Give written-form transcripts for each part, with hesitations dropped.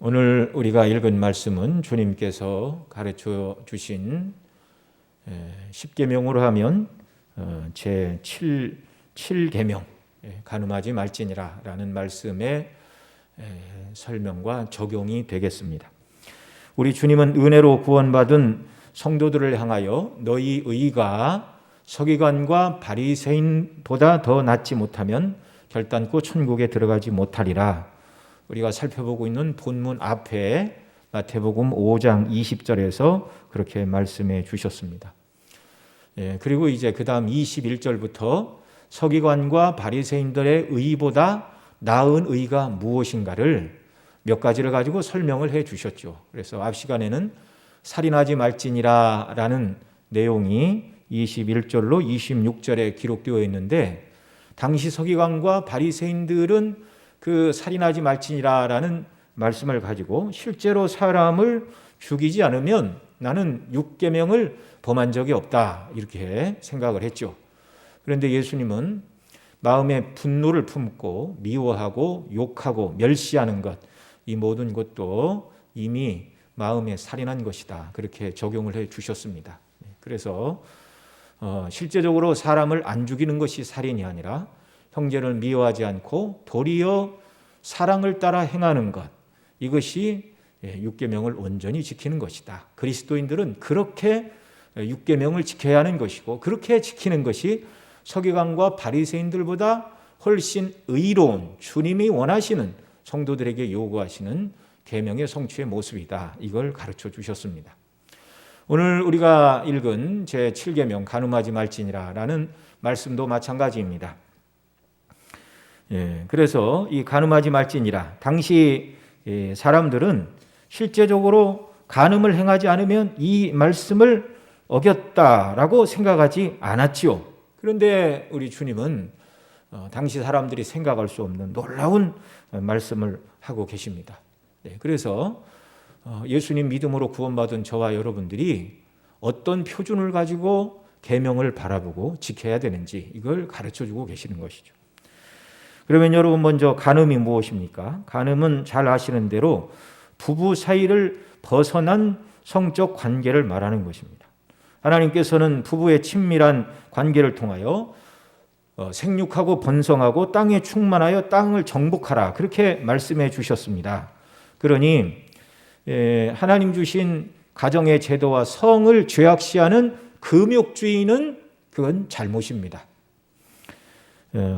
오늘 우리가 읽은 말씀은 주님께서 가르쳐 주신 십계명으로 하면 제 7계명 간음하지 말지니라 라는 말씀의 설명과 적용이 되겠습니다. 우리 주님은 은혜로 구원받은 성도들을 향하여 너희 의가 서기관과 바리새인보다 더 낫지 못하면 결단코 천국에 들어가지 못하리라. 우리가 살펴보고 있는 본문 앞에 마태복음 5장 20절에서 그렇게 말씀해 주셨습니다. 그리고 이제 그 다음 21절부터 서기관과 바리새인들의 의보다 나은 의가 무엇인가를 몇 가지를 가지고 설명을 해 주셨죠. 그래서 앞 시간에는 살인하지 말지니라 라는 내용이 21절로 26절에 기록되어 있는데, 당시 서기관과 바리새인들은 그 살인하지 말지니라 라는 말씀을 가지고 실제로 사람을 죽이지 않으면 나는 6계명을 범한 적이 없다 이렇게 생각을 했죠. 그런데 예수님은 마음에 분노를 품고 미워하고 욕하고 멸시하는 것, 이 모든 것도 이미 마음에 살인한 것이다 그렇게 적용을 해 주셨습니다. 그래서 실제적으로 사람을 안 죽이는 것이 살인이 아니라 형제를 미워하지 않고 도리어 사랑을 따라 행하는 것, 이것이 6계명을 온전히 지키는 것이다. 그리스도인들은 그렇게 6계명을 지켜야 하는 것이고, 그렇게 지키는 것이 서기관과 바리새인들보다 훨씬 의로운, 주님이 원하시는, 성도들에게 요구하시는 계명의 성취의 모습이다. 이걸 가르쳐 주셨습니다. 오늘 우리가 읽은 제7계명 간음하지 말지니라 라는 말씀도 마찬가지입니다. 그래서 이 간음하지 말지니라, 당시 사람들은 실제적으로 간음을 행하지 않으면 이 말씀을 어겼다라고 생각하지 않았지요. 그런데 우리 주님은 당시 사람들이 생각할 수 없는 놀라운 말씀을 하고 계십니다. 그래서 예수님 믿음으로 구원받은 저와 여러분들이 어떤 표준을 가지고 계명을 바라보고 지켜야 되는지 이걸 가르쳐주고 계시는 것이죠. 그러면 여러분, 먼저 간음이 무엇입니까? 간음은 잘 아시는 대로 부부 사이를 벗어난 성적 관계를 말하는 것입니다. 하나님께서는 부부의 친밀한 관계를 통하여 생육하고 번성하고 땅에 충만하여 땅을 정복하라 그렇게 말씀해 주셨습니다. 그러니 하나님 주신 가정의 제도와 성을 죄악시하는 금욕주의는 그건 잘못입니다.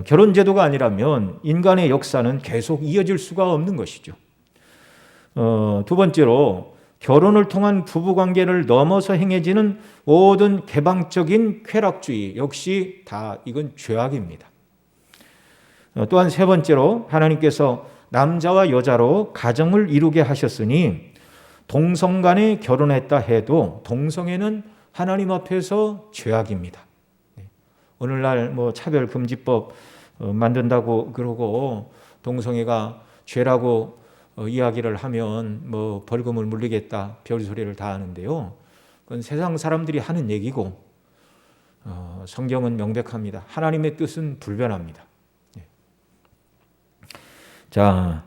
결혼 제도가 아니라면 인간의 역사는 계속 이어질 수가 없는 것이죠. 두 번째로, 결혼을 통한 부부관계를 넘어서 행해지는 모든 개방적인 쾌락주의 역시 다 이건 죄악입니다. 또한 세 번째로, 하나님께서 남자와 여자로 가정을 이루게 하셨으니 동성 간에 결혼했다 해도 동성애는 하나님 앞에서 죄악입니다. 오늘날 차별금지법 만든다고 그러고 동성애가 죄라고 이야기를 하면 벌금을 물리겠다 별소리를 다 하는데요. 그건 세상 사람들이 하는 얘기고 성경은 명백합니다. 하나님의 뜻은 불변합니다. 자,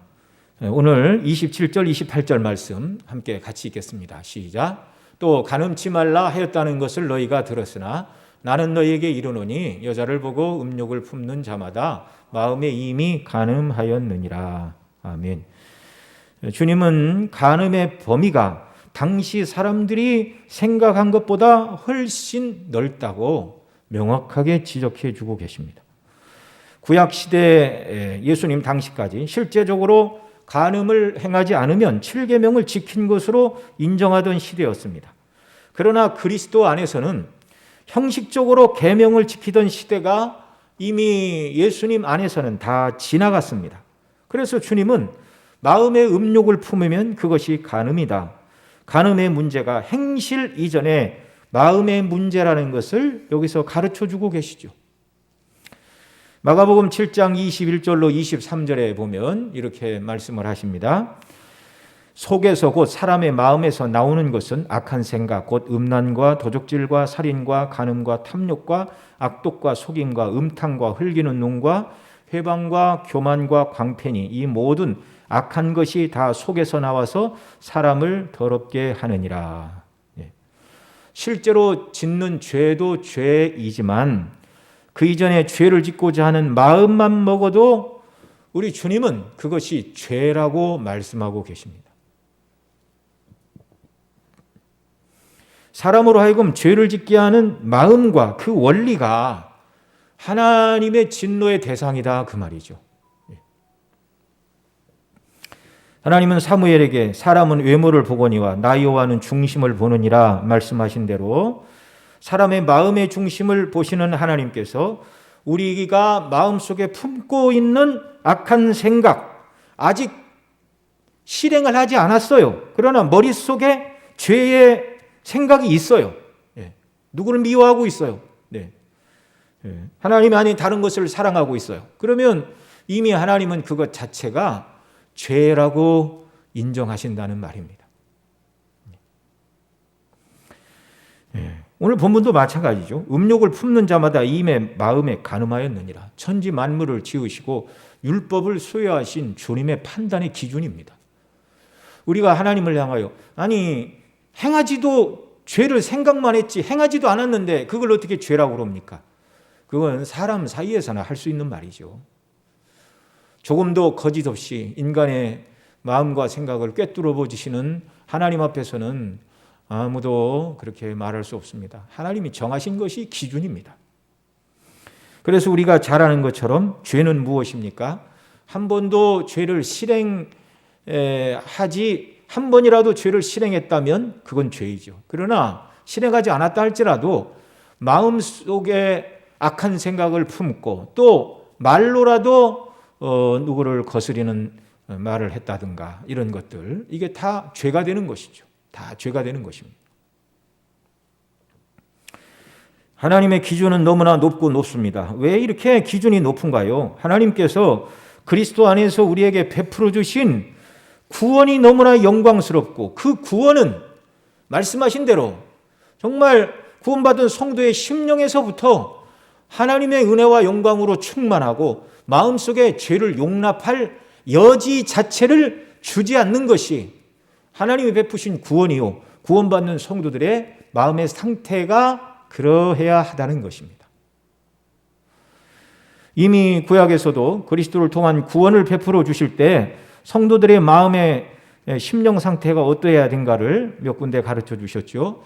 오늘 27절 28절 말씀 함께 같이 읽겠습니다. 시작. 또 간음치 말라 하였다는 것을 너희가 들었으나 나는 너희에게 이르노니 여자를 보고 음욕을 품는 자마다 마음에 이미 간음하였느니라. 아멘. 주님은 간음의 범위가 당시 사람들이 생각한 것보다 훨씬 넓다고 명확하게 지적해 주고 계십니다. 구약시대 예수님 당시까지 실제적으로 간음을 행하지 않으면 7계명을 지킨 것으로 인정하던 시대였습니다. 그러나 그리스도 안에서는 형식적으로 계명을 지키던 시대가 이미 예수님 안에서는 다 지나갔습니다. 그래서 주님은 마음의 음욕을 품으면 그것이 간음이다. 간음의 문제가 행실 이전에 마음의 문제라는 것을 여기서 가르쳐주고 계시죠. 마가복음 7장 21절로 23절에 보면 이렇게 말씀을 하십니다. 속에서 곧 사람의 마음에서 나오는 것은 악한 생각 곧 음란과 도적질과 살인과 간음과 탐욕과 악독과 속임과 음탕과 흘기는 눈과 회방과 교만과 광팬이 이 모든 악한 것이 다 속에서 나와서 사람을 더럽게 하느니라. 실제로 짓는 죄도 죄이지만 그 이전에 죄를 짓고자 하는 마음만 먹어도 우리 주님은 그것이 죄라고 말씀하고 계십니다. 사람으로 하여금 죄를 짓게 하는 마음과 그 원리가 하나님의 진노의 대상이다 그 말이죠. 하나님은 사무엘에게 사람은 외모를 보거니와 나 여호와는 중심을 보느니라 말씀하신 대로 사람의 마음의 중심을 보시는 하나님께서 우리가 마음속에 품고 있는 악한 생각 아직 실행을 하지 않았어요. 그러나 머릿속에 죄의 생각이 있어요. 누구를 미워하고 있어요. 하나님이 아닌 다른 것을 사랑하고 있어요. 그러면 이미 하나님은 그것 자체가 죄라고 인정하신다는 말입니다. 오늘 본문도 마찬가지죠. 음욕을 품는 자마다 이미 마음에 간음하였느니라. 천지 만물을 지으시고 율법을 수여하신 주님의 판단의 기준입니다. 우리가 하나님을 향하여 아니 행하지도 죄를 생각만 했지 행하지도 않았는데 그걸 어떻게 죄라고 그럽니까? 그건 사람 사이에서나 할 수 있는 말이죠. 조금도 거짓 없이 인간의 마음과 생각을 꿰뚫어 보시는 하나님 앞에서는 아무도 그렇게 말할 수 없습니다. 하나님이 정하신 것이 기준입니다. 그래서 우리가 잘 아는 것처럼 죄는 무엇입니까? 한 번도 죄를 한 번이라도 죄를 실행했다면 그건 죄이죠. 그러나 실행하지 않았다 할지라도 마음속에 악한 생각을 품고 또 말로라도 누구를 거스리는 말을 했다든가 이런 것들 이게 다 죄가 되는 것이죠. 다 죄가 되는 것입니다. 하나님의 기준은 너무나 높고 높습니다. 왜 이렇게 기준이 높은가요? 하나님께서 그리스도 안에서 우리에게 베풀어 주신 구원이 너무나 영광스럽고 그 구원은 말씀하신 대로 정말 구원받은 성도의 심령에서부터 하나님의 은혜와 영광으로 충만하고 마음속에 죄를 용납할 여지 자체를 주지 않는 것이 하나님이 베푸신 구원이요 구원받는 성도들의 마음의 상태가 그러해야 하다는 것입니다. 이미 구약에서도 그리스도를 통한 구원을 베풀어 주실 때 성도들의 마음의 심령 상태가 어떠해야 된가를 몇 군데 가르쳐 주셨죠.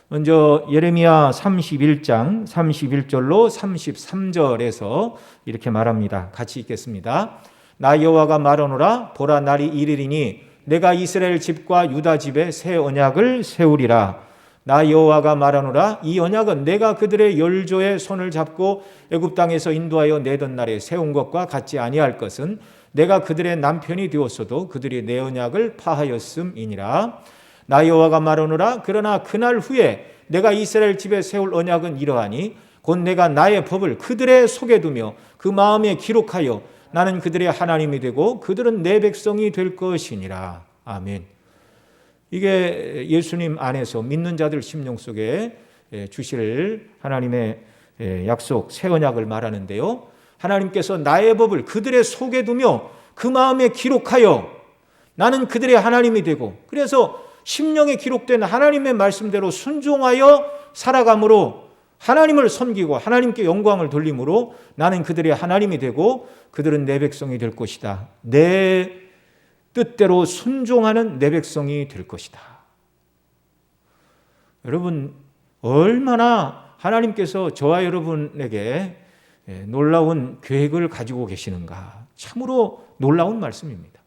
먼저 예레미야 31장 31절로 33절에서 이렇게 말합니다. 같이 읽겠습니다. 나 여호와가 말하노라 보라 날이 이르리니 내가 이스라엘 집과 유다 집에 새 언약을 세우리라. 나 여호와가 말하노라 이 언약은 내가 그들의 열조의 손을 잡고 애굽 땅에서 인도하여 내던 날에 세운 것과 같지 아니할 것은 내가 그들의 남편이 되었어도 그들이 내 언약을 파하였음이니라. 나 여호와가 말하노라 그러나 그날 후에 내가 이스라엘 집에 세울 언약은 이러하니 곧 내가 나의 법을 그들의 속에 두며 그 마음에 기록하여 나는 그들의 하나님이 되고 그들은 내 백성이 될 것이니라. 아멘. 이게 예수님 안에서 믿는 자들 심령 속에 주실 하나님의 약속 새 언약을 말하는데요. 하나님께서 나의 법을 그들의 속에 두며 그 마음에 기록하여 나는 그들의 하나님이 되고 그래서 심령에 기록된 하나님의 말씀대로 순종하여 살아감으로 하나님을 섬기고 하나님께 영광을 돌림으로 나는 그들의 하나님이 되고 그들은 내 백성이 될 것이다. 내 뜻대로 순종하는 내 백성이 될 것이다. 여러분 얼마나 하나님께서 저와 여러분에게 놀라운 계획을 가지고 계시는가. 참으로 놀라운 말씀입니다.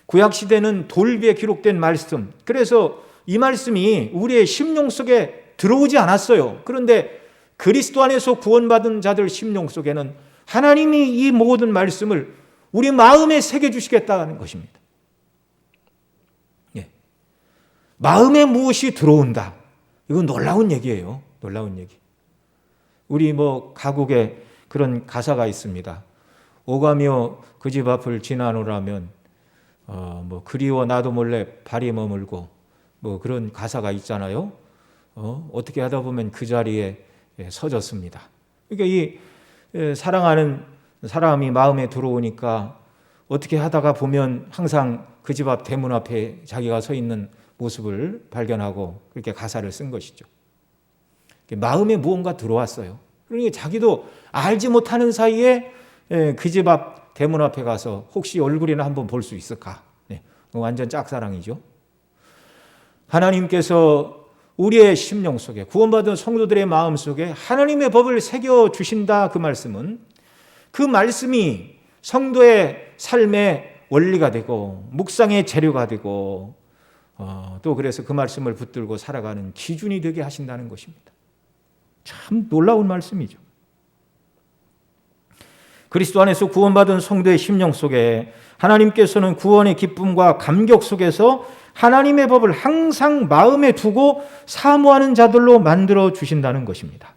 구약시대는 돌비에 기록된 말씀, 그래서 이 말씀이 우리의 심령 속에 들어오지 않았어요. 그런데 그리스도 안에서 구원받은 자들 심령 속에는 하나님이 이 모든 말씀을 우리 마음에 새겨주시겠다는 것입니다. 마음에 무엇이 들어온다. 이건 놀라운 얘기예요. 놀라운 얘기. 우리 가곡에 그런 가사가 있습니다. 오가며 그 집 앞을 지나노라면 그리워 나도 몰래 발이 머물고 그런 가사가 있잖아요. 어떻게 하다 보면 그 자리에 서졌습니다. 그러니까 이 사랑하는 사람이 마음에 들어오니까 어떻게 하다가 보면 항상 그 집 앞 대문 앞에 자기가 서 있는 모습을 발견하고 그렇게 가사를 쓴 것이죠. 마음에 무언가 들어왔어요. 그러니까 자기도 알지 못하는 사이에 그 집 앞 대문 앞에 가서 혹시 얼굴이나 한번 볼 수 있을까? 완전 짝사랑이죠. 하나님께서 우리의 심령 속에, 구원받은 성도들의 마음 속에 하나님의 법을 새겨주신다. 그 말씀은, 그 말씀이 성도의 삶의 원리가 되고 묵상의 재료가 되고 또 그래서 그 말씀을 붙들고 살아가는 기준이 되게 하신다는 것입니다. 참 놀라운 말씀이죠. 그리스도 안에서 구원받은 성도의 심령 속에 하나님께서는 구원의 기쁨과 감격 속에서 하나님의 법을 항상 마음에 두고 사모하는 자들로 만들어 주신다는 것입니다.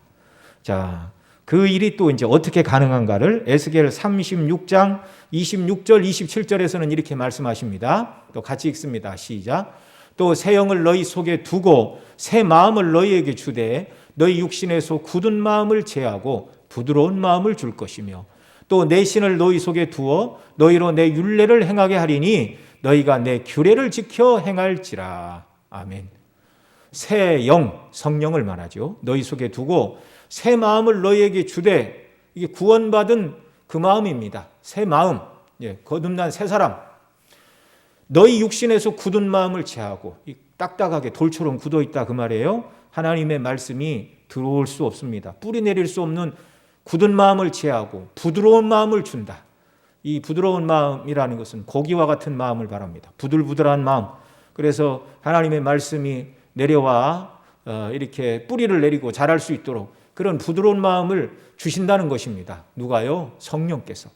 자, 그 일이 또 이제 어떻게 가능한가를 에스겔 36장 26절 27절에서는 이렇게 말씀하십니다. 또 같이 읽습니다. 시작. 또 새 영을 너희 속에 두고 새 마음을 너희에게 주되 너희 육신에서 굳은 마음을 제하고 부드러운 마음을 줄 것이며 또 내 신을 너희 속에 두어 너희로 내 율례를 행하게 하리니 너희가 내 규례를 지켜 행할지라. 아멘. 새 영, 성령을 말하죠. 너희 속에 두고 새 마음을 너희에게 주되, 이게 구원받은 그 마음입니다. 새 마음, 거듭난 새 사람. 너희 육신에서 굳은 마음을 제하고, 딱딱하게 돌처럼 굳어 있다 그 말이에요. 하나님의 말씀이 들어올 수 없습니다. 뿌리 내릴 수 없는 굳은 마음을 제하고 부드러운 마음을 준다. 이 부드러운 마음이라는 것은 고기와 같은 마음을 말합니다. 부들부들한 마음. 그래서 하나님의 말씀이 내려와 이렇게 뿌리를 내리고 자랄 수 있도록 그런 부드러운 마음을 주신다는 것입니다. 누가요? 성령께서.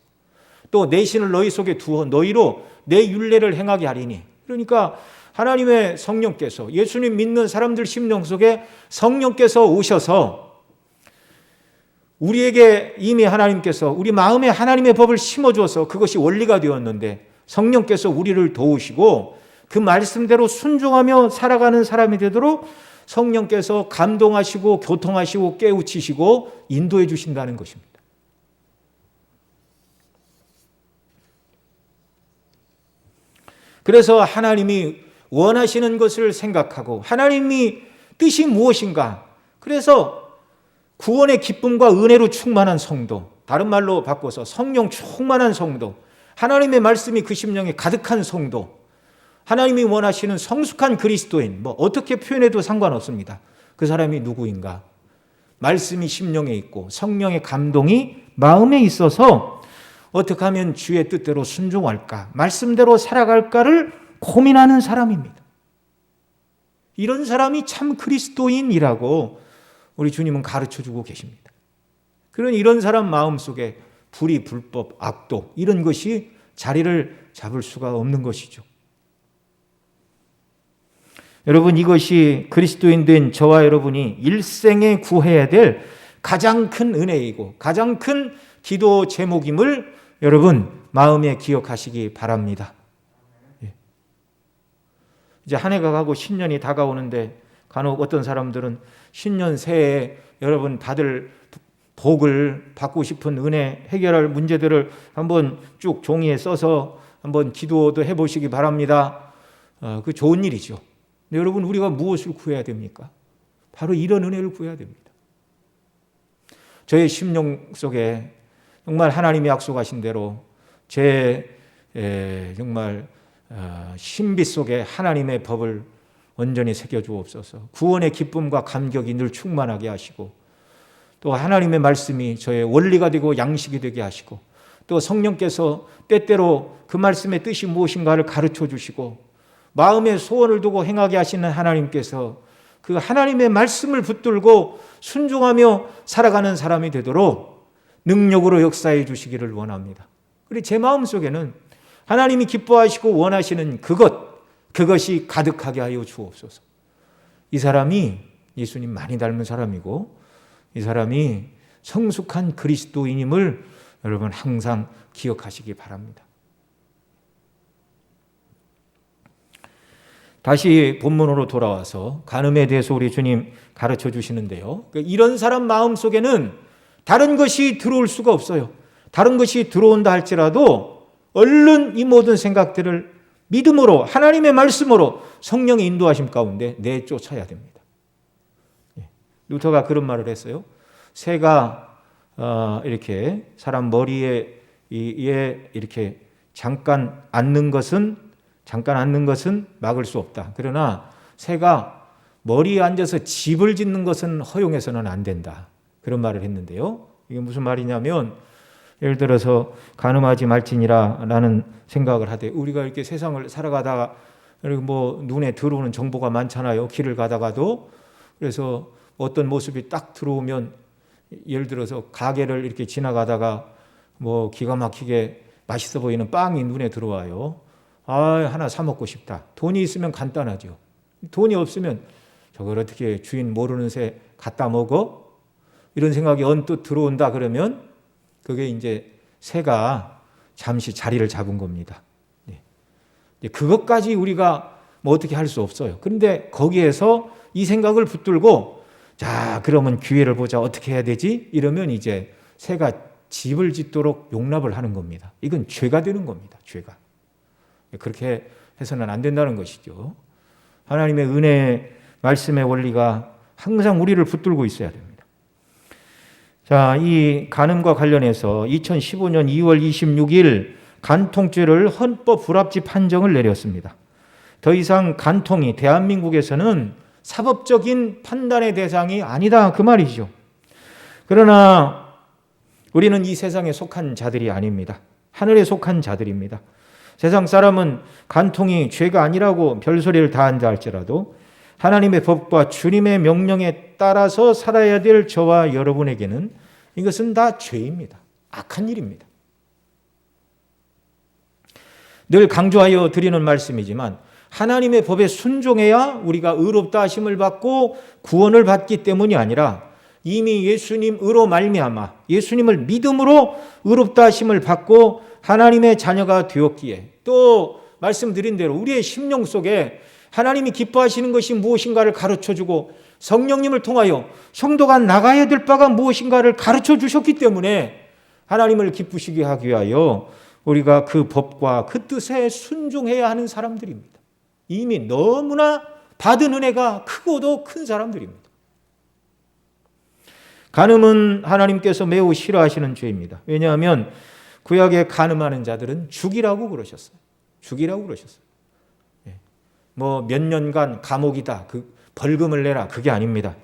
또 내 신을 너희 속에 두어 너희로 내 율례를 행하게 하리니. 그러니까 하나님의 성령께서, 예수님 믿는 사람들 심령 속에 성령께서 오셔서 우리에게 이미 하나님께서 우리 마음에 하나님의 법을 심어주어서 그것이 원리가 되었는데 성령께서 우리를 도우시고 그 말씀대로 순종하며 살아가는 사람이 되도록 성령께서 감동하시고 교통하시고 깨우치시고 인도해 주신다는 것입니다. 그래서 하나님이 원하시는 것을 생각하고 하나님이 뜻이 무엇인가, 그래서 구원의 기쁨과 은혜로 충만한 성도, 다른 말로 바꿔서 성령 충만한 성도, 하나님의 말씀이 그 심령에 가득한 성도, 하나님이 원하시는 성숙한 그리스도인, 어떻게 표현해도 상관없습니다. 그 사람이 누구인가? 말씀이 심령에 있고 성령의 감동이 마음에 있어서 어떻게 하면 주의 뜻대로 순종할까, 말씀대로 살아갈까를 고민하는 사람입니다. 이런 사람이 참 그리스도인이라고 우리 주님은 가르쳐주고 계십니다. 그런 이런 사람 마음속에 불의, 불법, 악도 이런 것이 자리를 잡을 수가 없는 것이죠. 여러분, 이것이 그리스도인 된 저와 여러분이 일생에 구해야 될 가장 큰 은혜이고 가장 큰 기도 제목임을 여러분 마음에 기억하시기 바랍니다. 이제 한 해가 가고 신년이 다가오는데 간혹 어떤 사람들은 신년 새해에 여러분 받을 복을 받고 싶은 은혜, 해결할 문제들을 한번 쭉 종이에 써서 한번 기도도 해보시기 바랍니다. 그 좋은 일이죠. 근데 여러분, 우리가 무엇을 구해야 됩니까? 바로 이런 은혜를 구해야 됩니다. 저의 심령 속에 정말 하나님이 약속하신 대로 제 정말 신비 속에 하나님의 법을 온전히 새겨주옵소서. 구원의 기쁨과 감격이 늘 충만하게 하시고 또 하나님의 말씀이 저의 원리가 되고 양식이 되게 하시고 또 성령께서 때때로 그 말씀의 뜻이 무엇인가를 가르쳐 주시고 마음에 소원을 두고 행하게 하시는 하나님께서 그 하나님의 말씀을 붙들고 순종하며 살아가는 사람이 되도록 능력으로 역사해 주시기를 원합니다. 그리고 제 마음속에는 하나님이 기뻐하시고 원하시는 그것이 가득하게 하여 주옵소서. 이 사람이 예수님 많이 닮은 사람이고 이 사람이 성숙한 그리스도인임을 여러분 항상 기억하시기 바랍니다. 다시 본문으로 돌아와서 간음에 대해서 우리 주님 가르쳐 주시는데요. 이런 사람 마음속에는 다른 것이 들어올 수가 없어요. 다른 것이 들어온다 할지라도 얼른 이 모든 생각들을 믿음으로 하나님의 말씀으로 성령의 인도하심 가운데 내쫓아야 됩니다. 루터가 그런 말을 했어요. 새가 이렇게 사람 머리에 이렇게 잠깐 앉는 것은 막을 수 없다. 그러나 새가 머리에 앉아서 집을 짓는 것은 허용해서는 안 된다. 그런 말을 했는데요. 이게 무슨 말이냐면 예를 들어서 간음하지 말지니라 라는 생각을 하되 우리가 이렇게 세상을 살아가다가 뭐 눈에 들어오는 정보가 많잖아요. 길을 가다가도. 그래서 어떤 모습이 딱 들어오면 예를 들어서 가게를 이렇게 지나가다가 뭐 기가 막히게 맛있어 보이는 빵이 눈에 들어와요. 하나 사 먹고 싶다. 돈이 있으면 간단하죠. 돈이 없으면 저걸 어떻게 주인 모르는 새 갖다 먹어? 이런 생각이 언뜻 들어온다 그러면 그게 이제 새가 잠시 자리를 잡은 겁니다. 그것까지 우리가 뭐 어떻게 할 수 없어요. 그런데 거기에서 이 생각을 붙들고 자, 그러면 기회를 보자. 어떻게 해야 되지? 이러면 이제 새가 집을 짓도록 용납을 하는 겁니다. 이건 죄가 되는 겁니다. 죄가. 그렇게 해서는 안 된다는 것이죠. 하나님의 은혜 말씀의 원리가 항상 우리를 붙들고 있어야 됩니다. 자, 이 간음과 관련해서 2015년 2월 26일 간통죄를 헌법 불합치 판정을 내렸습니다. 더 이상 간통이 대한민국에서는 사법적인 판단의 대상이 아니다 그 말이죠. 그러나 우리는 이 세상에 속한 자들이 아닙니다. 하늘에 속한 자들입니다. 세상 사람은 간통이 죄가 아니라고 별소리를 다 한다 할지라도 하나님의 법과 주님의 명령에 따라서 살아야 될 저와 여러분에게는 이것은 다 죄입니다. 악한 일입니다. 늘 강조하여 드리는 말씀이지만 하나님의 법에 순종해야 우리가 의롭다 하심을 받고 구원을 받기 때문이 아니라 이미 예수님으로 말미암아 예수님을 믿음으로 의롭다 하심을 받고 하나님의 자녀가 되었기에 또 말씀드린 대로 우리의 심령 속에 하나님이 기뻐하시는 것이 무엇인가를 가르쳐주고 성령님을 통하여 성도가 나가야 될 바가 무엇인가를 가르쳐 주셨기 때문에 하나님을 기쁘시게 하기 위하여 우리가 그 법과 그 뜻에 순종해야 하는 사람들입니다. 이미 너무나 받은 은혜가 크고도 큰 사람들입니다. 간음은 하나님께서 매우 싫어하시는 죄입니다. 왜냐하면 구약에 간음하는 자들은 죽이라고 그러셨어요. 죽이라고 그러셨어요. 뭐 몇 년간 감옥이다. 그 벌금을 내라. 그게 아닙니다.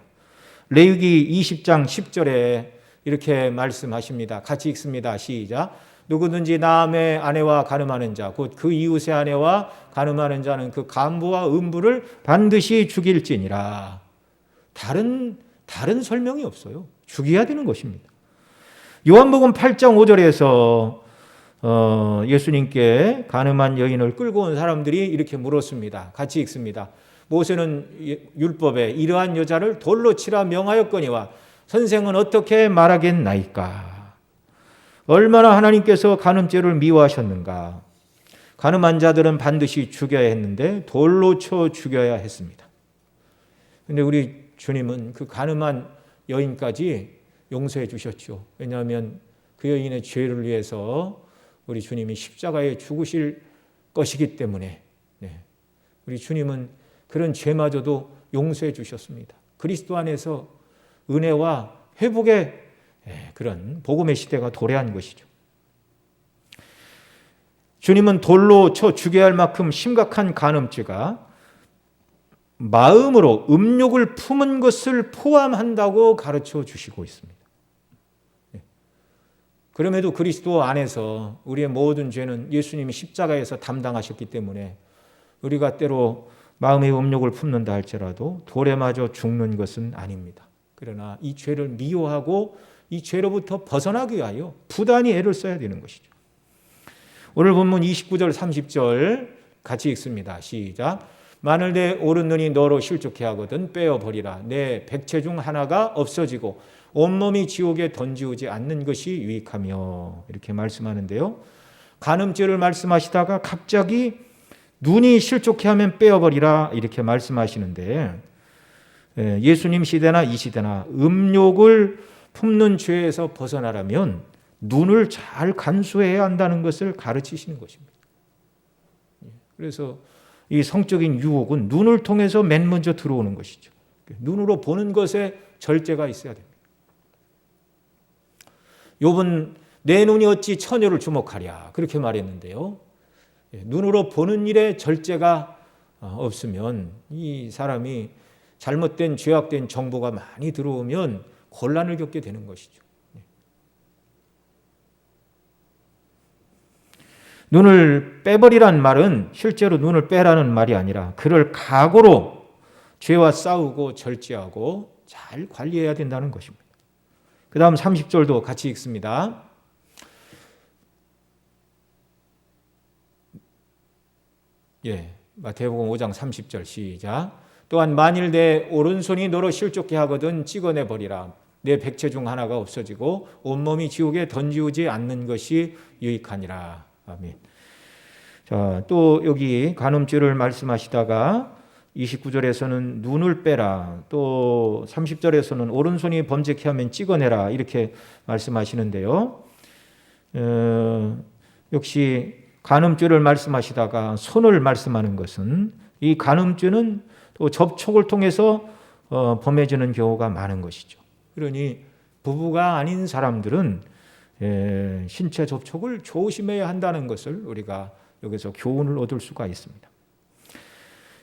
레위기 20장 10절에 이렇게 말씀하십니다. 같이 읽습니다. 시작. 누구든지 남의 아내와 간음하는 자, 곧 그 이웃의 아내와 간음하는 자는 그 간부와 음부를 반드시 죽일지니라. 다른 설명이 없어요. 죽여야 되는 것입니다. 요한복음 8장 5절에서 예수님께 간음한 여인을 끌고 온 사람들이 이렇게 물었습니다. 같이 읽습니다. 모세는 율법에 이러한 여자를 돌로 치라 명하였거니와 선생은 어떻게 말하겠나이까? 얼마나 하나님께서 간음죄를 미워하셨는가? 간음한 자들은 반드시 죽여야 했는데 돌로 쳐 죽여야 했습니다. 그런데 우리 주님은 그 간음한 여인까지 용서해 주셨죠. 왜냐하면 그 여인의 죄를 위해서 우리 주님이 십자가에 죽으실 것이기 때문에 우리 주님은 그런 죄마저도 용서해 주셨습니다. 그리스도 안에서 은혜와 회복의 그런 복음의 시대가 도래한 것이죠. 주님은 돌로 쳐 죽여야 할 만큼 심각한 간음죄가 마음으로 음욕을 품은 것을 포함한다고 가르쳐 주시고 있습니다. 그럼에도 그리스도 안에서 우리의 모든 죄는 예수님이 십자가에서 담당하셨기 때문에 우리가 때로 마음의 음욕을 품는다 할지라도 돌에 맞아 죽는 것은 아닙니다. 그러나 이 죄를 미워하고 이 죄로부터 벗어나기 위하여 부단히 애를 써야 되는 것이죠. 오늘 본문 29절 30절 같이 읽습니다. 시작. 만일 내 오른눈이 너로 실족해 하거든 빼어버리라. 내 백체 중 하나가 없어지고 온몸이 지옥에 던지우지 않는 것이 유익하며 이렇게 말씀하는데요. 간음죄를 말씀하시다가 갑자기 눈이 실족해 하면 빼어버리라 이렇게 말씀하시는데 예수님 시대나 이 시대나 음욕을 품는 죄에서 벗어나려면 눈을 잘 간수해야 한다는 것을 가르치시는 것입니다. 그래서 이 성적인 유혹은 눈을 통해서 맨 먼저 들어오는 것이죠. 눈으로 보는 것에 절제가 있어야 됩니다. 욥은 내 눈이 어찌 처녀를 주목하랴 그렇게 말했는데요. 눈으로 보는 일에 절제가 없으면 이 사람이 잘못된 죄악된 정보가 많이 들어오면 곤란을 겪게 되는 것이죠. 눈을 빼버리란 말은 실제로 눈을 빼라는 말이 아니라 그를 각오로 죄와 싸우고 절제하고 잘 관리해야 된다는 것입니다. 그 다음 30절도 같이 읽습니다. 마태복음 5장 30절 시작. 또한 만일 내 오른손이 너로 실족게 하거든 찍어내 버리라. 내 백체 중 하나가 없어지고 온몸이 지옥에 던지우지 않는 것이 유익하니라. 아멘. 자, 또 여기 간음죄를 말씀하시다가 29절에서는 눈을 빼라. 또 30절에서는 오른손이 범죄케 하면 찍어내라. 이렇게 말씀하시는데요. 역시 간음죄를 말씀하시다가 손을 말씀하는 것은 이 간음죄는 또 접촉을 통해서 범해지는 경우가 많은 것이죠. 그러니 부부가 아닌 사람들은 신체 접촉을 조심해야 한다는 것을 우리가 여기서 교훈을 얻을 수가 있습니다.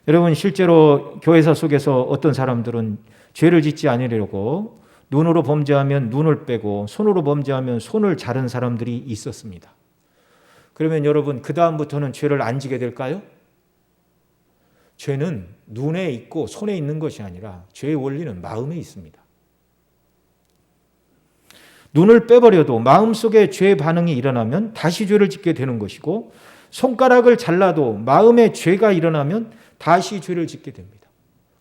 여러분 실제로 교회사 속에서 어떤 사람들은 죄를 짓지 않으려고 눈으로 범죄하면 눈을 빼고 손으로 범죄하면 손을 자른 사람들이 있었습니다. 그러면 여러분 그 다음부터는 죄를 안 지게 될까요? 죄는 눈에 있고 손에 있는 것이 아니라 죄의 원리는 마음에 있습니다. 눈을 빼버려도 마음속에 죄 반응이 일어나면 다시 죄를 짓게 되는 것이고 손가락을 잘라도 마음에 죄가 일어나면 다시 죄를 짓게 됩니다.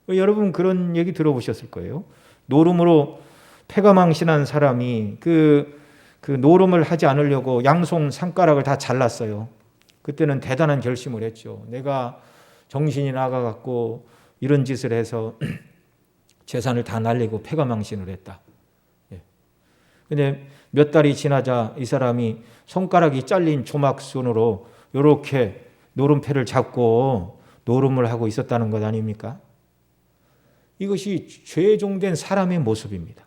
여러분 그런 얘기 들어보셨을 거예요. 노름으로 패가망신한 사람이 그 노름을 하지 않으려고 양손 손가락을 다 잘랐어요. 그때는 대단한 결심을 했죠. 내가 정신이 나가갖고 이런 짓을 해서 재산을 다 날리고 패가망신을 했다. 근데 몇 달이 지나자 이 사람이 손가락이 잘린 조막손으로 이렇게 노름패를 잡고 노름을 하고 있었다는 것 아닙니까? 이것이 죄에 종된 사람의 모습입니다.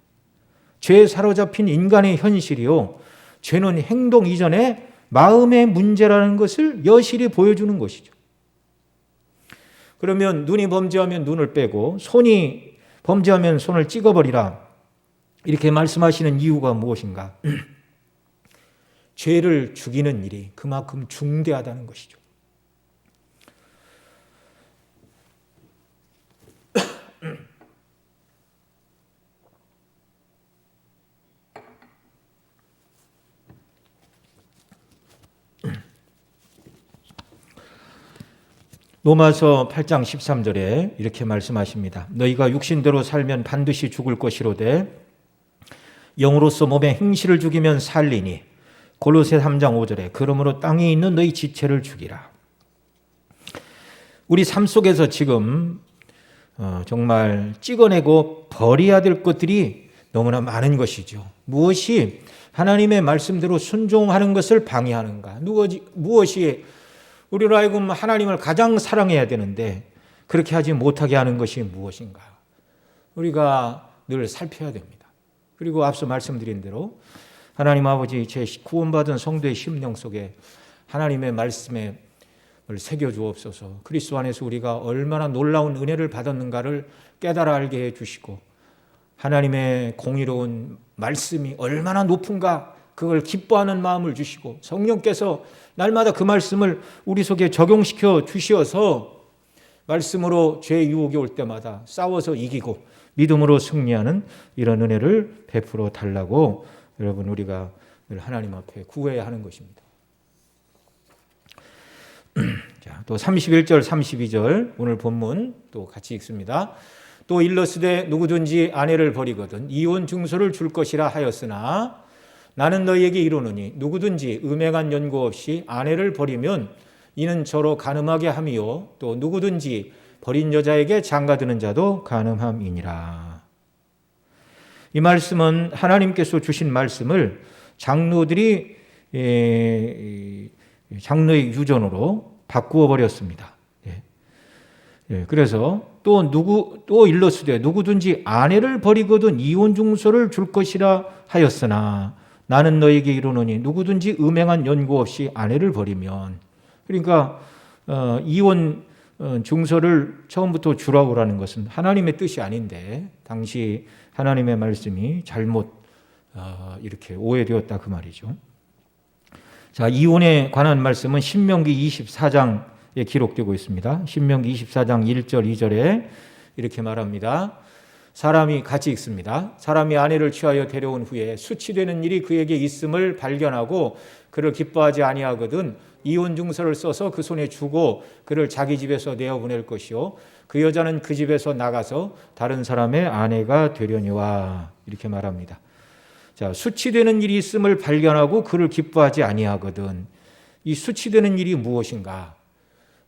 죄에 사로잡힌 인간의 현실이요. 죄는 행동 이전에 마음의 문제라는 것을 여실히 보여주는 것이죠. 그러면 눈이 범죄하면 눈을 빼고 손이 범죄하면 손을 찍어버리라. 이렇게 말씀하시는 이유가 무엇인가? 죄를 죽이는 일이 그만큼 중대하다는 것이죠. 로마서 8장 13절에 이렇게 말씀하십니다. 너희가 육신대로 살면 반드시 죽을 것이로되 영으로서 몸에 행실을 죽이면 살리니. 골로새 3장 5절에 그러므로 땅에 있는 너희 지체를 죽이라. 우리 삶 속에서 지금 정말 찍어내고 버려야 될 것들이 너무나 많은 것이죠. 무엇이 하나님의 말씀대로 순종하는 것을 방해하는가? 무엇이 우리로 하여금 하나님을 가장 사랑해야 되는데 그렇게 하지 못하게 하는 것이 무엇인가? 우리가 늘 살펴야 됩니다. 그리고 앞서 말씀드린 대로 하나님 아버지 제 구원받은 성도의 심령 속에 하나님의 말씀에 새겨주옵소서. 그리스도 안에서 우리가 얼마나 놀라운 은혜를 받았는가를 깨달아 알게 해주시고 하나님의 공의로운 말씀이 얼마나 높은가 그걸 기뻐하는 마음을 주시고 성령께서 날마다 그 말씀을 우리 속에 적용시켜 주시어서 말씀으로 죄의 유혹이 올 때마다 싸워서 이기고 믿음으로 승리하는 이런 은혜를 베풀어 달라고 여러분 우리가 늘 하나님 앞에 구해야 하는 것입니다. 자, 또 31절 32절 오늘 본문 또 같이 읽습니다. 또 일러스되 누구든지 아내를 버리거든 이혼 증서를 줄 것이라 하였으나 나는 너희에게 이르노니 누구든지 음행한 연고 없이 아내를 버리면 이는 저로 간음하게 함이요 또 누구든지 버린 여자에게 장가드는 자도 간음함이니라. 이 말씀은 하나님께서 주신 말씀을 장로들이 장로의 유전으로 바꾸어 버렸습니다. 그래서 또 일러스되 누구든지 아내를 버리거든 이혼 증서를 줄 것이라 하였으나 나는 너에게 이르노니 누구든지 음행한 연고 없이 아내를 버리면, 그러니까 이혼 증서를 처음부터 주라고 하는 것은 하나님의 뜻이 아닌데 당시 하나님의 말씀이 잘못 이렇게 오해되었다 그 말이죠. 자, 이혼에 관한 말씀은 신명기 24장에 기록되고 있습니다. 신명기 24장 1절 2절에 이렇게 말합니다. 사람이 같이 읽습니다. 사람이 아내를 취하여 데려온 후에 수치되는 일이 그에게 있음을 발견하고 그를 기뻐하지 아니하거든 이혼 증서를 써서 그 손에 주고 그를 자기 집에서 내어보낼 것이요 그 여자는 그 집에서 나가서 다른 사람의 아내가 되려니와, 이렇게 말합니다. 자, 수치되는 일이 있음을 발견하고 그를 기뻐하지 아니하거든. 이 수치되는 일이 무엇인가?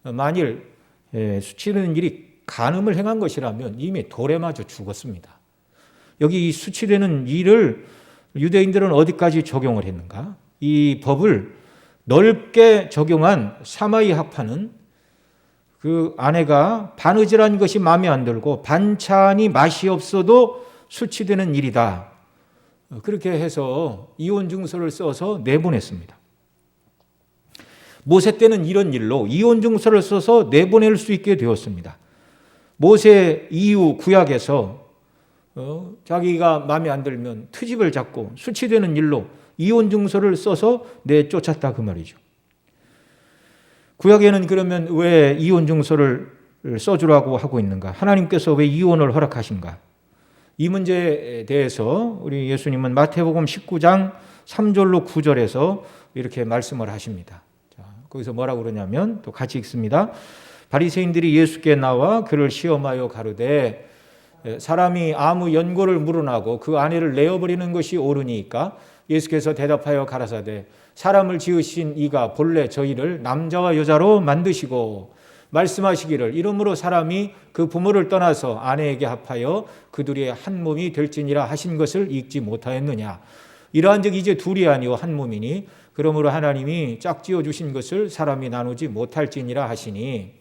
만일 수치되는 일이 간음을 행한 것이라면 이미 돌에 맞아 죽었습니다. 여기 이 수치되는 일을 유대인들은 어디까지 적용을 했는가? 이 법을 넓게 적용한 사마이 학파는 그 아내가 바느질한 것이 마음에 안 들고 반찬이 맛이 없어도 수치되는 일이다, 그렇게 해서 이혼 증서를 써서 내보냈습니다. 모세 때는 이런 일로 이혼 증서를 써서 내보낼 수 있게 되었습니다. 모세 이후 구약에서 자기가 마음에 안 들면 트집을 잡고 수치되는 일로 이혼 증서를 써서 내쫓았다 그 말이죠. 구약에는 그러면 왜 이혼 증서를 써주라고 하고 있는가? 하나님께서 왜 이혼을 허락하신가? 이 문제에 대해서 우리 예수님은 마태복음 19장 3절로 9절에서 이렇게 말씀을 하십니다. 자, 거기서 뭐라고 그러냐면 또 같이 읽습니다. 바리새인들이 예수께 나와 그를 시험하여 가로되 사람이 아무 연고를 물어나고 그 아내를 내어버리는 것이 옳으니까? 예수께서 대답하여 가라사대 사람을 지으신 이가 본래 저희를 남자와 여자로 만드시고 말씀하시기를 이러므로 사람이 그 부모를 떠나서 아내에게 합하여 그둘이 한 몸이 될지니라 하신 것을 읽지 못하였느냐? 이러한즉 이제 둘이 아니요 한 몸이니 그러므로 하나님이 짝지어 주신 것을 사람이 나누지 못할지니라 하시니,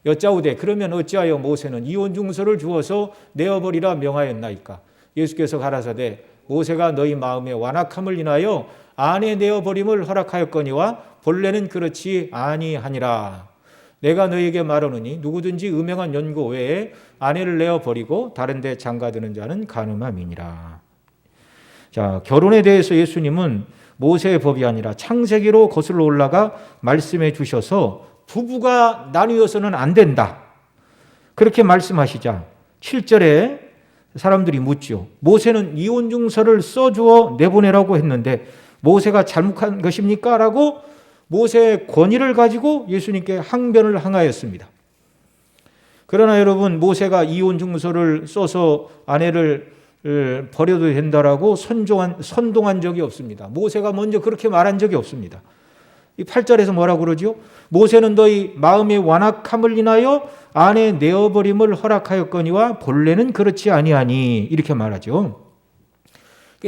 여짜오되 그러면 어찌하여 모세는 이혼 증서를 주어서 내어버리라 명하였나이까? 예수께서 가라사대 모세가 너희 마음의 완악함을 인하여 아내 내어버림을 허락하였거니와 본래는 그렇지 아니하니라. 내가 너희에게 말하노니 누구든지 음행한 연고 외에 아내를 내어버리고 다른 데 장가드는 자는 간음함이니라. 자, 결혼에 대해서 예수님은 모세의 법이 아니라 창세기로 거슬러 올라가 말씀해 주셔서 부부가 나뉘어서는 안 된다, 그렇게 말씀하시자 7절에 사람들이 묻죠. 모세는 이혼 증서를 써주어 내보내라고 했는데 모세가 잘못한 것입니까? 라고 모세의 권위를 가지고 예수님께 항변을 항하였습니다. 그러나 여러분, 모세가 이혼 증서를 써서 아내를 버려도 된다라고 선동한 적이 없습니다. 모세가 먼저 그렇게 말한 적이 없습니다. 이 8절에서 뭐라고 그러죠? 모세는 너희 마음의 완악함을 인하여 아내 내어버림을 허락하였거니와 본래는 그렇지 아니하니, 이렇게 말하죠.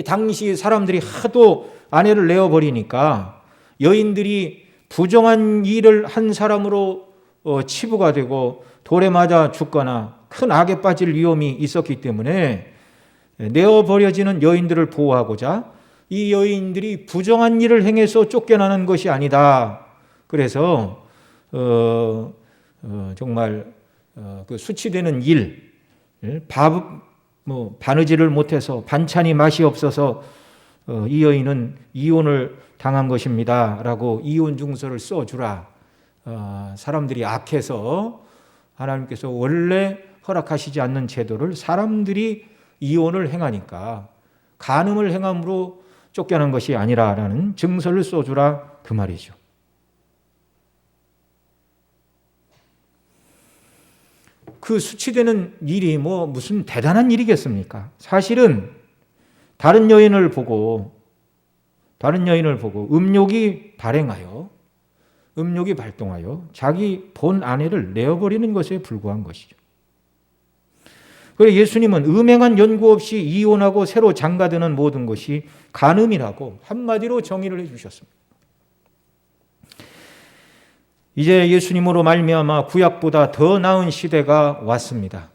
당시 사람들이 하도 아내를 내어버리니까 여인들이 부정한 일을 한 사람으로 치부가 되고 돌에 맞아 죽거나 큰 악에 빠질 위험이 있었기 때문에 내어버려지는 여인들을 보호하고자 이 여인들이 부정한 일을 행해서 쫓겨나는 것이 아니다. 그래서 정말 그 수치되는 일, 바느질을 못해서 반찬이 맛이 없어서 이 여인은 이혼을 당한 것입니다 라고 이혼 증서를 써주라. 사람들이 악해서 하나님께서 원래 허락하시지 않는 제도를 사람들이 이혼을 행하니까 간음을 행함으로 쫓겨난 것이 아니라라는 증서를 써주라 그 말이죠. 그 수치되는 일이 무슨 대단한 일이겠습니까? 사실은 다른 여인을 보고 음욕이 발동하여 자기 본 아내를 내어버리는 것에 불과한 것이죠. 그래서 예수님은 음행한 연고 없이 이혼하고 새로 장가드는 모든 것이 간음이라고 한마디로 정의를 해주셨습니다. 이제 예수님으로 말미암아 구약보다 더 나은 시대가 왔습니다.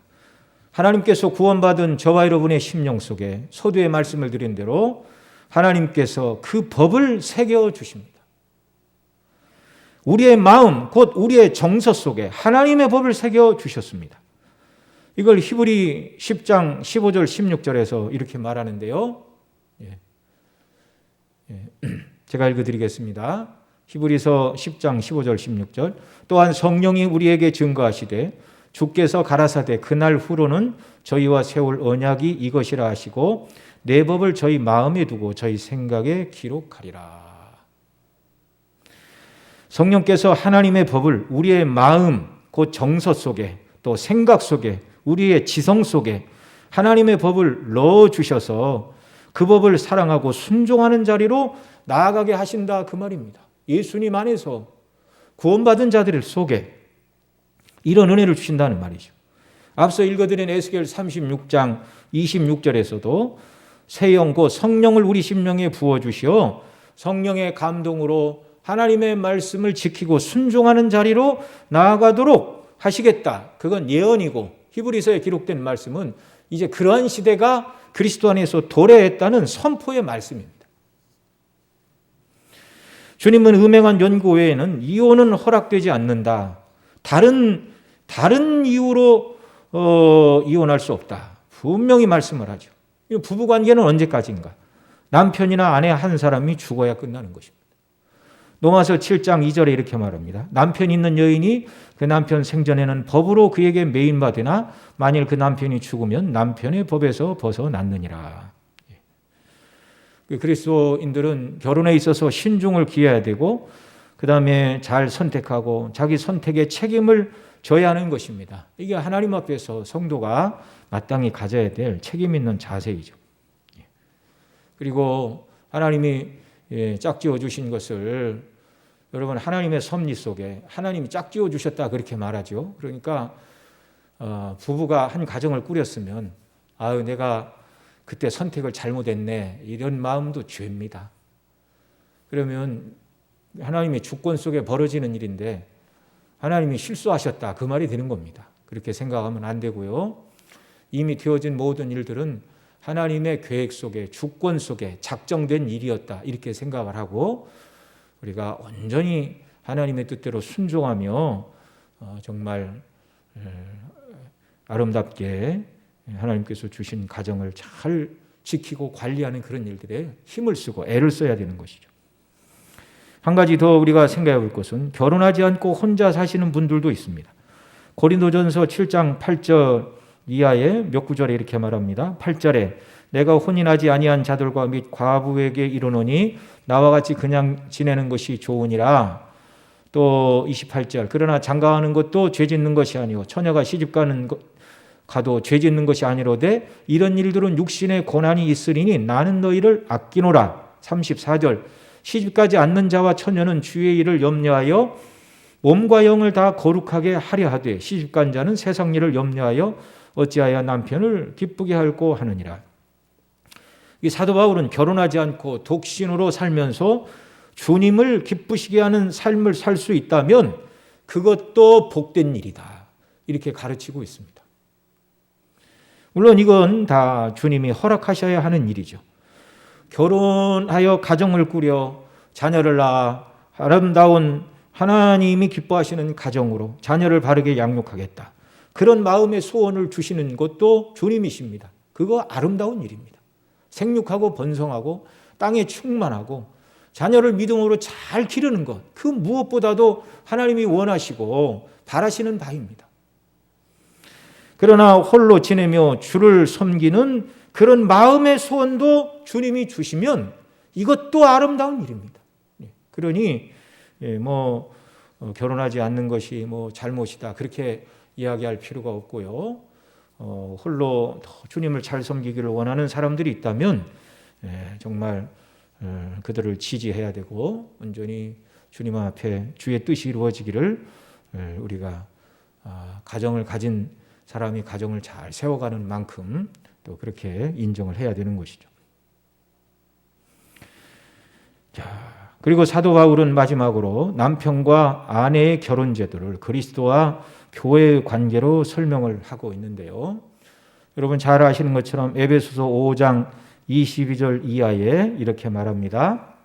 하나님께서 구원받은 저와 여러분의 심령 속에 서두에 말씀을 드린 대로 하나님께서 그 법을 새겨 주십니다. 우리의 마음, 곧 우리의 정서 속에 하나님의 법을 새겨 주셨습니다. 이걸 히브리 10장 15절 16절에서 이렇게 말하는데요. 제가 읽어드리겠습니다. 히브리서 10장 15절 16절. 또한 성령이 우리에게 증거하시되 주께서 가라사대 그날 후로는 저희와 세울 언약이 이것이라 하시고 내 법을 저희 마음에 두고 저희 생각에 기록하리라. 성령께서 하나님의 법을 우리의 마음, 곧 정서 속에 또 생각 속에 우리의 지성 속에 하나님의 법을 넣어주셔서 그 법을 사랑하고 순종하는 자리로 나아가게 하신다 그 말입니다. 예수님 안에서 구원받은 자들 속에 이런 은혜를 주신다는 말이죠. 앞서 읽어드린 에스겔 36장 26절에서도 새 영 곧 성령을 우리 심령에 부어주시어 성령의 감동으로 하나님의 말씀을 지키고 순종하는 자리로 나아가도록 하시겠다. 그건 예언이고 히브리서에 기록된 말씀은 이제 그러한 시대가 그리스도 안에서 도래했다는 선포의 말씀입니다. 주님은 음행한 연고 외에는 이혼은 허락되지 않는다. 다른 이유로 이혼할 수 없다. 분명히 말씀을 하죠. 부부관계는 언제까지인가? 남편이나 아내 한 사람이 죽어야 끝나는 것입니다. 로마서 7장 2절에 이렇게 말합니다. 남편 있는 여인이 그 남편 생전에는 법으로 그에게 매인받으나 만일 그 남편이 죽으면 남편의 법에서 벗어났느니라. 그리스도인들은 결혼에 있어서 신중을 기해야 되고 그 다음에 잘 선택하고 자기 선택에 책임을 져야 하는 것입니다. 이게 하나님 앞에서 성도가 마땅히 가져야 될 책임 있는 자세이죠. 그리고 하나님이 짝지어 주신 것을 여러분 하나님의 섭리 속에 하나님이 짝지어 주셨다 그렇게 말하죠. 그러니까 부부가 한 가정을 꾸렸으면 아유 내가 그때 선택을 잘못했네 이런 마음도 죄입니다. 그러면 하나님의 주권 속에 벌어지는 일인데 하나님이 실수하셨다 그 말이 되는 겁니다. 그렇게 생각하면 안 되고요. 이미 되어진 모든 일들은 하나님의 계획 속에 주권 속에 작정된 일이었다 이렇게 생각을 하고 우리가 온전히 하나님의 뜻대로 순종하며 정말 아름답게 하나님께서 주신 가정을 잘 지키고 관리하는 그런 일들에 힘을 쓰고 애를 써야 되는 것이죠. 한 가지 더 우리가 생각해 볼 것은 결혼하지 않고 혼자 사시는 분들도 있습니다. 고린도전서 7장 8절 이하의 몇 구절에 이렇게 말합니다. 8절에 내가 혼인하지 아니한 자들과 및 과부에게 이르노니 나와 같이 그냥 지내는 것이 좋으니라. 또 28절 그러나 장가하는 것도 죄 짓는 것이 아니오 처녀가 시집 가도 죄 짓는 것이 아니로되 이런 일들은 육신의 고난이 있으리니 나는 너희를 아끼노라. 34절 시집가지 않는 자와 처녀는 주의 일을 염려하여 몸과 영을 다 거룩하게 하려 하되 시집간 자는 세상 일을 염려하여 어찌하여 남편을 기쁘게 할꼬 하느니라. 이 사도 바울은 결혼하지 않고 독신으로 살면서 주님을 기쁘시게 하는 삶을 살 수 있다면 그것도 복된 일이다. 이렇게 가르치고 있습니다. 물론 이건 다 주님이 허락하셔야 하는 일이죠. 결혼하여 가정을 꾸려 자녀를 낳아 아름다운 하나님이 기뻐하시는 가정으로 자녀를 바르게 양육하겠다. 그런 마음의 소원을 주시는 것도 주님이십니다. 그거 아름다운 일입니다. 생육하고 번성하고 땅에 충만하고 자녀를 믿음으로 잘 기르는 것, 그 무엇보다도 하나님이 원하시고 바라시는 바입니다. 그러나 홀로 지내며 주를 섬기는 그런 마음의 소원도 주님이 주시면 이것도 아름다운 일입니다. 그러니 결혼하지 않는 것이 잘못이다 그렇게 이야기할 필요가 없고요. 홀로 주님을 잘 섬기기를 원하는 사람들이 있다면 정말 그들을 지지해야 되고 온전히 주님 앞에 주의 뜻이 이루어지기를 우리가 가정을 가진 사람이 가정을 잘 세워가는 만큼 또 그렇게 인정을 해야 되는 것이죠. 자, 그리고 사도 바울은 마지막으로 남편과 아내의 결혼 제도를 그리스도와 교회의 관계로 설명을 하고 있는데요. 여러분 잘 아시는 것처럼 에베소서 5장 22절 이하에 이렇게 말합니다.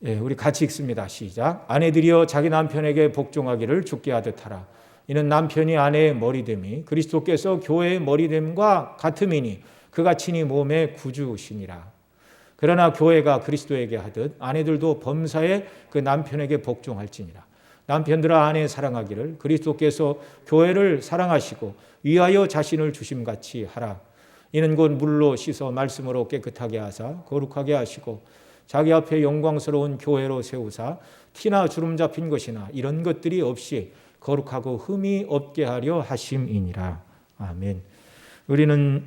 우리 같이 읽습니다. 시작. 아내들이여 자기 남편에게 복종하기를 주께 하듯 하라. 이는 남편이 아내의 머리됨이 그리스도께서 교회의 머리됨과 같음이니 그가 친히 몸의 구주시니라. 그러나 교회가 그리스도에게 하듯 아내들도 범사에 그 남편에게 복종할지니라. 남편들아 아내 사랑하기를 그리스도께서 교회를 사랑하시고 위하여 자신을 주심같이 하라. 이는 곧 물로 씻어 말씀으로 깨끗하게 하사 거룩하게 하시고 자기 앞에 영광스러운 교회로 세우사 티나 주름 잡힌 것이나 이런 것들이 없이 거룩하고 흠이 없게 하려 하심이니라. 아멘. 우리는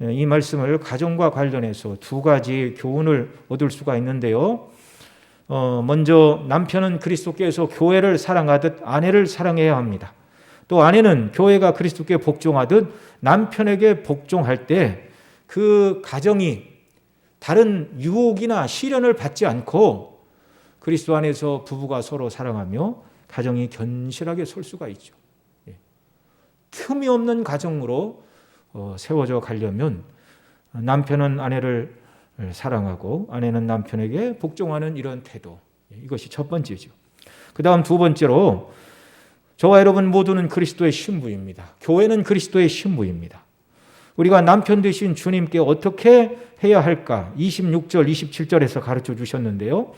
이 말씀을 가정과 관련해서 두 가지 교훈을 얻을 수가 있는데요. 먼저 남편은 그리스도께서 교회를 사랑하듯 아내를 사랑해야 합니다. 또 아내는 교회가 그리스도께 복종하듯 남편에게 복종할 때 그 가정이 다른 유혹이나 시련을 받지 않고 그리스도 안에서 부부가 서로 사랑하며 가정이 견실하게 설 수가 있죠. 틈이 없는 가정으로 세워져 가려면 남편은 아내를 사랑하고 아내는 남편에게 복종하는 이런 태도, 이것이 첫 번째죠. 그 다음 두 번째로 저와 여러분 모두는 그리스도의 신부입니다. 교회는 그리스도의 신부입니다. 우리가 남편 되신 주님께 어떻게 해야 할까? 26절, 27절에서 가르쳐 주셨는데요.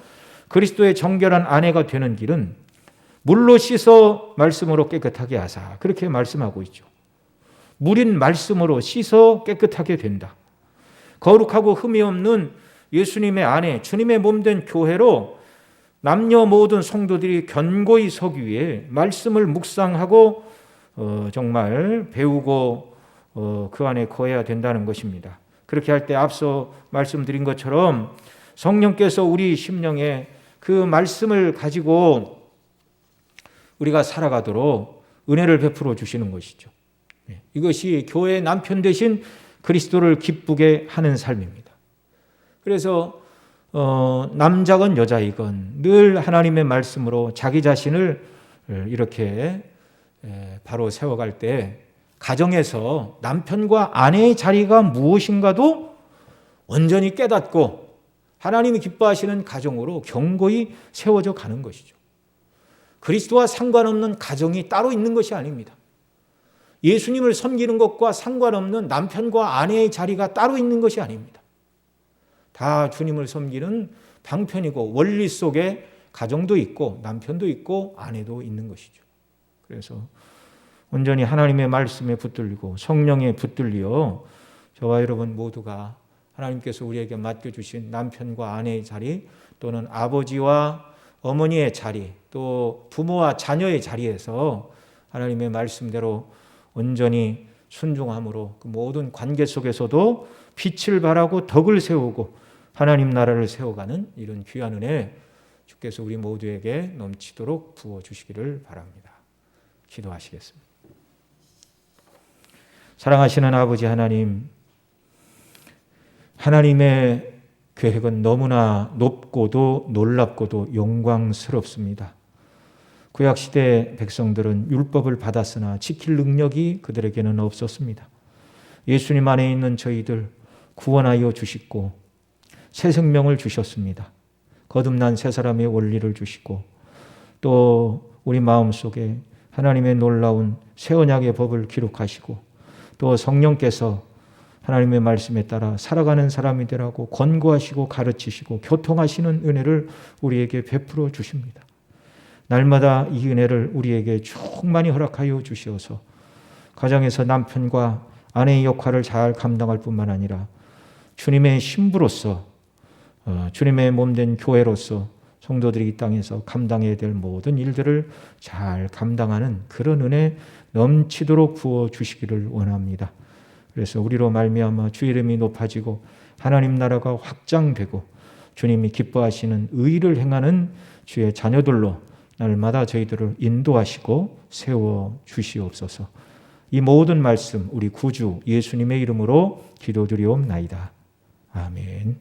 그리스도의 정결한 아내가 되는 길은 물로 씻어 말씀으로 깨끗하게 하사, 그렇게 말씀하고 있죠. 물인 말씀으로 씻어 깨끗하게 된다. 거룩하고 흠이 없는 예수님의 아내, 주님의 몸된 교회로 남녀 모든 성도들이 견고히 서기 위해 말씀을 묵상하고 정말 배우고 그 안에 거해야 된다는 것입니다. 그렇게 할 때 앞서 말씀드린 것처럼 성령께서 우리 심령에 그 말씀을 가지고 우리가 살아가도록 은혜를 베풀어 주시는 것이죠. 이것이 교회의 남편 되신 그리스도를 기쁘게 하는 삶입니다. 그래서 남자건 여자이건 늘 하나님의 말씀으로 자기 자신을 이렇게 바로 세워갈 때 가정에서 남편과 아내의 자리가 무엇인가도 온전히 깨닫고 하나님이 기뻐하시는 가정으로 견고히 세워져 가는 것이죠. 그리스도와 상관없는 가정이 따로 있는 것이 아닙니다. 예수님을 섬기는 것과 상관없는 남편과 아내의 자리가 따로 있는 것이 아닙니다. 다 주님을 섬기는 방편이고 원리 속에 가정도 있고 남편도 있고 아내도 있는 것이죠. 그래서 온전히 하나님의 말씀에 붙들리고 성령에 붙들려 저와 여러분 모두가 하나님께서 우리에게 맡겨주신 남편과 아내의 자리 또는 아버지와 어머니의 자리 또 부모와 자녀의 자리에서 하나님의 말씀대로 온전히 순종함으로 그 모든 관계 속에서도 빛을 발하고 덕을 세우고 하나님 나라를 세워가는 이런 귀한 은혜 주께서 우리 모두에게 넘치도록 부어주시기를 바랍니다. 기도하시겠습니다. 사랑하시는 아버지 하나님, 하나님의 계획은 너무나 높고도 놀랍고도 영광스럽습니다. 구약시대 백성들은 율법을 받았으나 지킬 능력이 그들에게는 없었습니다. 예수님 안에 있는 저희들 구원하여 주시고 새 생명을 주셨습니다. 거듭난 새 사람의 원리를 주시고 또 우리 마음속에 하나님의 놀라운 새 언약의 법을 기록하시고 또 성령께서 하나님의 말씀에 따라 살아가는 사람이 되라고 권고하시고 가르치시고 교통하시는 은혜를 우리에게 베풀어 주십니다. 날마다 이 은혜를 우리에게 충만히 허락하여 주시어서 가정에서 남편과 아내의 역할을 잘 감당할 뿐만 아니라 주님의 신부로서 주님의 몸된 교회로서 성도들이 이 땅에서 감당해야 될 모든 일들을 잘 감당하는 그런 은혜 넘치도록 부어주시기를 원합니다. 그래서 우리로 말미암아 주의 이름이 높아지고 하나님 나라가 확장되고 주님이 기뻐하시는 의를 행하는 주의 자녀들로 날마다 저희들을 인도하시고 세워주시옵소서. 이 모든 말씀 우리 구주 예수님의 이름으로 기도드리옵나이다. 아멘.